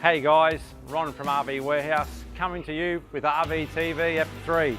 Hey guys, Ron from RV Warehouse coming to you with RVTV F3.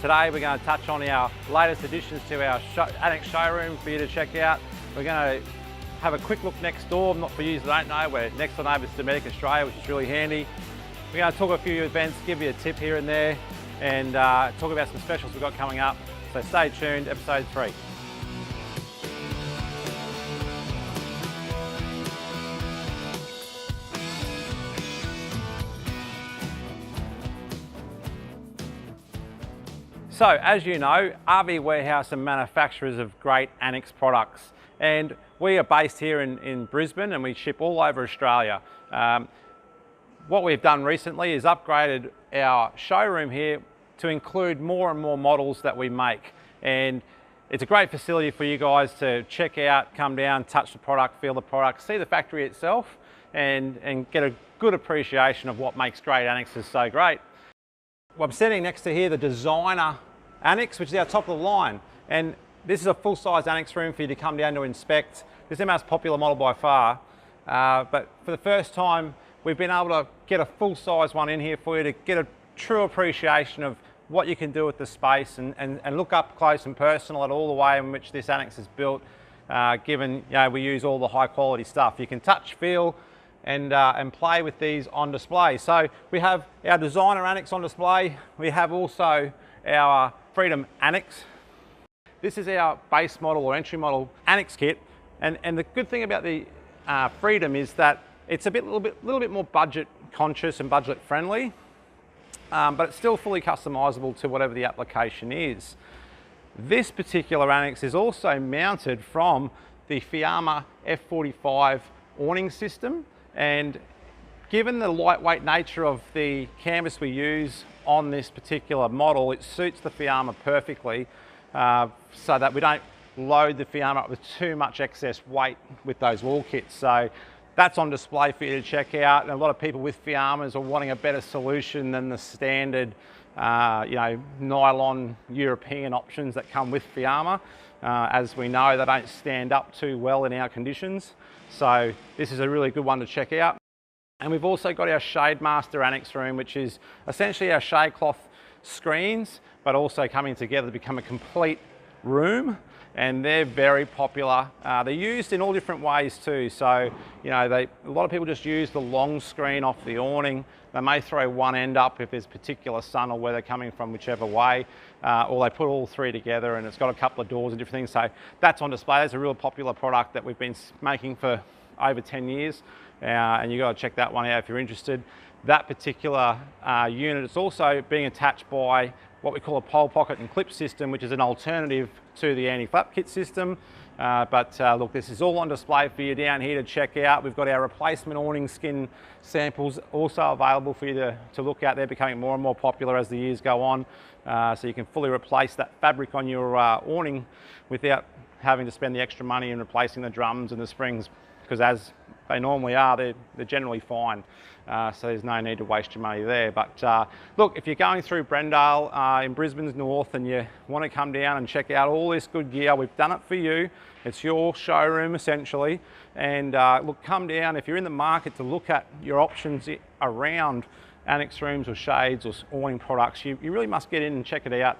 Today we're going to touch on our latest additions to our Annexe showroom for you to check out. We're going to have a quick look next door. Not for you that don't know, we're next door neighbours to Dometic Australia, which is really handy. We're going to talk a few events, give you a tip here and there, and talk about some specials we've got coming up. So stay tuned, episode 3. So as you know, RV Warehouse are manufacturers of great Annexe products, and we are based here in Brisbane and we ship all over Australia. What we've done recently is upgraded our showroom here to include more and more models that we make, and it's a great facility for you guys to check out, come down, touch the product, feel the product, see the factory itself, and get a good appreciation of what makes great Annexes so great. Well, I'm standing next to here the designer Annexe, which is our top of the line, and this is a full-size Annexe room for you to come down to inspect. This is our most popular model by far, but for the first time we've been able to get a full-size one in here for you to get a true appreciation of what you can do with the space and look up close and personal at all the way in which this Annexe is built, given we use all the high-quality stuff. You can touch, feel, and play with these on display. So we have our designer Annexe on display. We have also our Freedom Annexe. This is our base model or entry model Annexe kit, and the good thing about the Freedom is that it's a little bit more budget conscious and budget friendly, but it's still fully customizable to whatever the application is. This particular Annexe is also mounted from the Fiamma F45 awning system, and given the lightweight nature of the canvas we use on this particular model, it suits the Fiamma perfectly, so that we don't load the Fiamma up with too much excess weight with those wall kits. So that's on display for you to check out, and a lot of people with Fiammas are wanting a better solution than the standard nylon European options that come with Fiamma. As we know, they don't stand up too well in our conditions, so this is a really good one to check out. And we've also got our Shade Master Annexe room, which is essentially our shade cloth screens, but also coming together to become a complete room, and they're very popular. They're used in all different ways too. So, a lot of people just use the long screen off the awning. They may throw one end up if there's particular sun or weather coming from whichever way, or they put all three together and it's got a couple of doors and different things. So that's on display. That's a real popular product that we've been making for over 10 years. And you've got to check that one out if you're interested. That particular unit is also being attached by what we call a pole pocket and clip system, which is an alternative to the anti-flap kit system. Look, this is all on display for you down here to check out. We've got our replacement awning skin samples also available for you to look at. They're becoming more and more popular as the years go on. So you can fully replace that fabric on your awning without having to spend the extra money in replacing the drums and the springs, because as they normally are, they're generally fine. So there's no need to waste your money there. But look, if you're going through Brendale in Brisbane's north and you want to come down and check out all this good gear, we've done it for you. It's your showroom essentially. And look, come down if you're in the market to look at your options around Annexe rooms or shades or awning products. You really must get in and check it out.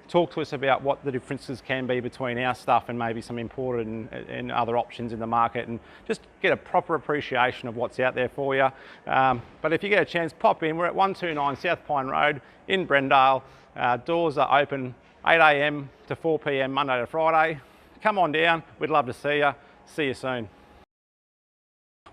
Talk to us about what the differences can be between our stuff and maybe some imported and other options in the market, and just get a proper appreciation of what's out there for you. But if you get a chance, pop in. We're at 129 South Pine Road in Brendale. Doors are open 8 AM to 4 PM Monday to Friday. Come on down. We'd love to see you. See you soon.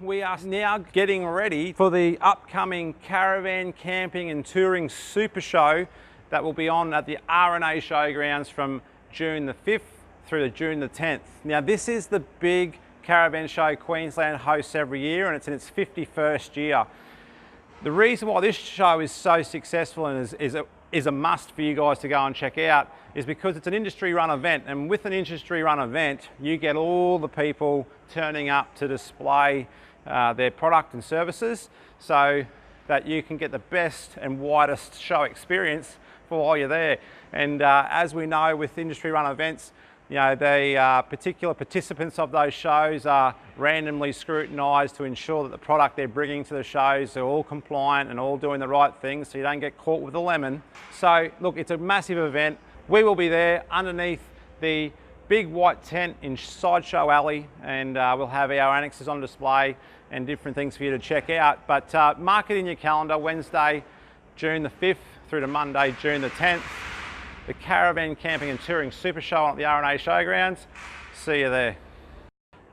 We are now getting ready for the upcoming Caravan, Camping and Touring Super Show that will be on at the R&A Showgrounds from June the 5th through to June the 10th. Now this is the big caravan show Queensland hosts every year, and it's in its 51st year. The reason why this show is so successful and is a must for you guys to go and check out is because it's an industry run event, and with an industry run event you get all the people turning up to display their product and services, so that you can get the best and widest show experience for while you're there. And as we know, with industry run events, You know, the particular participants of those shows are randomly scrutinised to ensure that the product they're bringing to the shows are all compliant and all doing the right things so you don't get caught with a lemon. So look, it's a massive event. We will be there underneath the big white tent in Sideshow Alley, and we'll have our annexes on display and different things for you to check out. But mark it in your calendar, Wednesday, June the 5th through to Monday, June the 10th. The Caravan Camping and Touring Super Show at the R&A Showgrounds. See you there.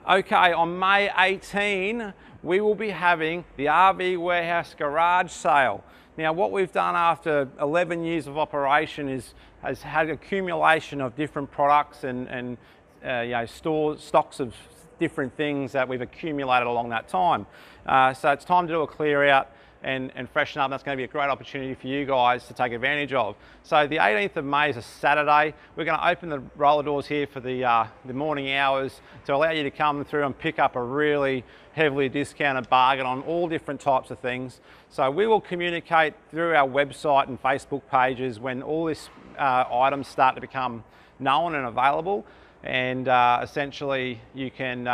Okay, on May 18, we will be having the RV Warehouse Garage Sale. Now, what we've done after 11 years of operation has had accumulation of different products and you know, stocks of different things that we've accumulated along that time. So it's time to do a clear out and freshen up. That's going to be a great opportunity for you guys to take advantage of. So the 18th of May is a Saturday. We're going to open the roller doors here for the morning hours to allow you to come through and pick up a really heavily discounted bargain on all different types of things. So we will communicate through our website and Facebook pages when all these items start to become known and available. And essentially you can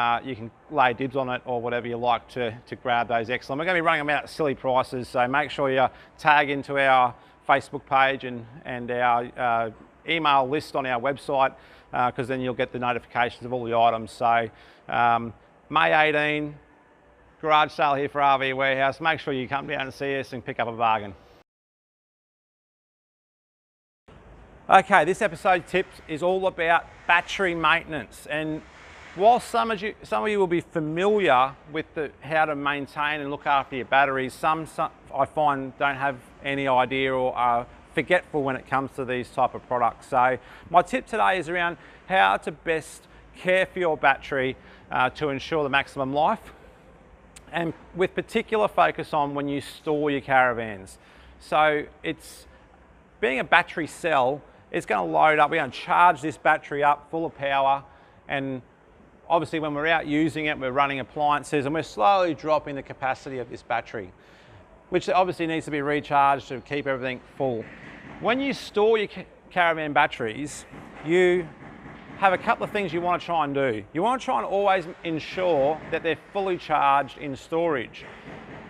lay dibs on it or whatever you like to grab those excellent. We're going to be running them out at silly prices, so make sure you tag into our Facebook page and our email list on our website, because then you'll get the notifications of all the items. So May 18, garage sale here for RV Warehouse. Make sure you come down and see us and pick up a bargain. Okay, this episode tips is all about battery maintenance, and while some of you will be familiar with how to maintain and look after your batteries, some I find don't have any idea or are forgetful when it comes to these type of products. So my tip today is around how to best care for your battery to ensure the maximum life, and with particular focus on when you store your caravans. So it's being a battery cell. It's going to load up, we're going to charge this battery up full of power, and obviously when we're out using it, we're running appliances and we're slowly dropping the capacity of this battery, which obviously needs to be recharged to keep everything full. When you store your caravan batteries, you have a couple of things you want to try and do. You want to try and always ensure that they're fully charged in storage.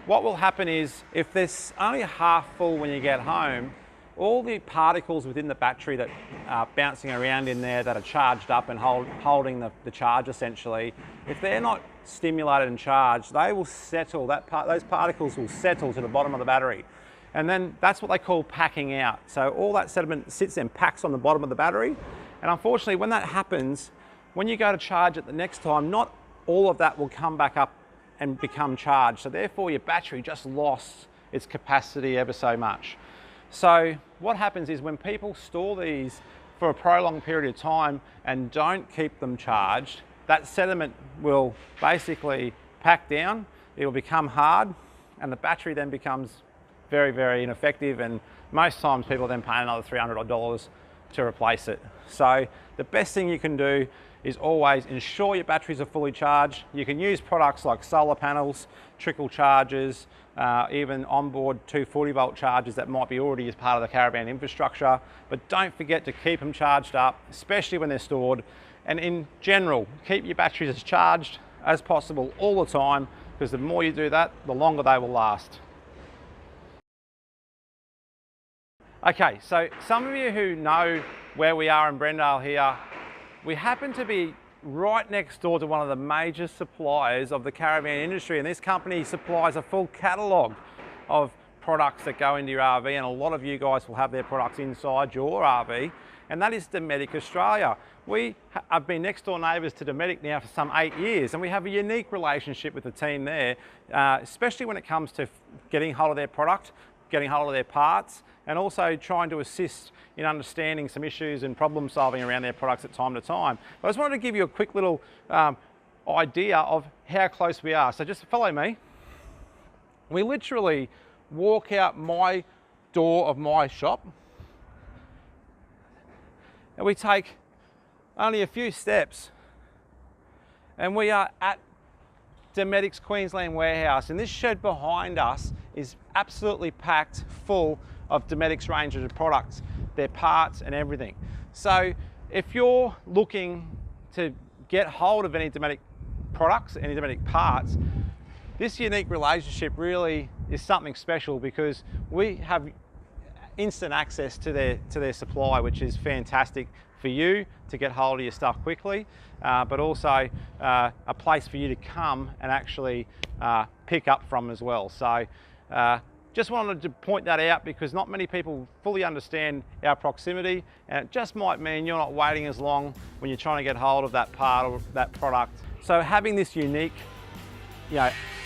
What will happen is, if there's only half full when you get home, all the particles within the battery that are bouncing around in there that are charged up and holding the charge essentially, if they're not stimulated and charged, they will settle, those particles will settle to the bottom of the battery. And then that's what they call packing out. So all that sediment sits and packs on the bottom of the battery. And unfortunately, when that happens, when you go to charge it the next time, not all of that will come back up and become charged. So therefore your battery just lost its capacity ever so much. So what happens is, when people store these for a prolonged period of time and don't keep them charged, that sediment will basically pack down, it will become hard, and the battery then becomes very, very ineffective, and most times people then pay another $300 to replace it. So the best thing you can do is always ensure your batteries are fully charged. You can use products like solar panels, trickle chargers, even onboard 240 volt chargers that might be already as part of the caravan infrastructure, but don't forget to keep them charged up, especially when they're stored. And in general, keep your batteries as charged as possible all the time, because the more you do that, the longer they will last. Okay, so some of you who know where we are in Brendale here, we happen to be right next door to one of the major suppliers of the caravan industry, and this company supplies a full catalogue of products that go into your RV, and a lot of you guys will have their products inside your RV, and that is Dometic Australia. We have been next door neighbours to Dometic now for some 8 years, and we have a unique relationship with the team there, especially when it comes to getting hold of their product, getting hold of their parts, and also trying to assist in understanding some issues and problem solving around their products at time to time. But I just wanted to give you a quick little idea of how close we are. So just follow me. We literally walk out my door of my shop, and we take only a few steps and we are at Dometic's Queensland warehouse, and this shed behind us is absolutely packed full of Dometic's range of products, their parts and everything. So if you're looking to get hold of any Dometic products, any Dometic parts, this unique relationship really is something special because we have instant access to their supply, which is fantastic for you to get hold of your stuff quickly, but also a place for you to come and actually pick up from as well. So just wanted to point that out because not many people fully understand our proximity, and it just might mean you're not waiting as long when you're trying to get hold of that part or that product. So having this unique,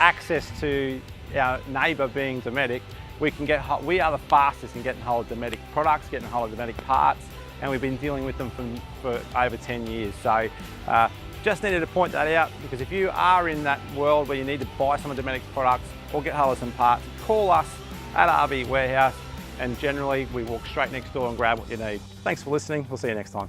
access to our neighbour being Dometic, we are the fastest in getting hold of Dometic products, getting hold of Dometic parts, and we've been dealing with them for over 10 years. So just needed to point that out because if you are in that world where you need to buy some of Dometic's products or get hold of some parts, call us at RV Warehouse, and generally we walk straight next door and grab what you need. Thanks for listening. We'll see you next time.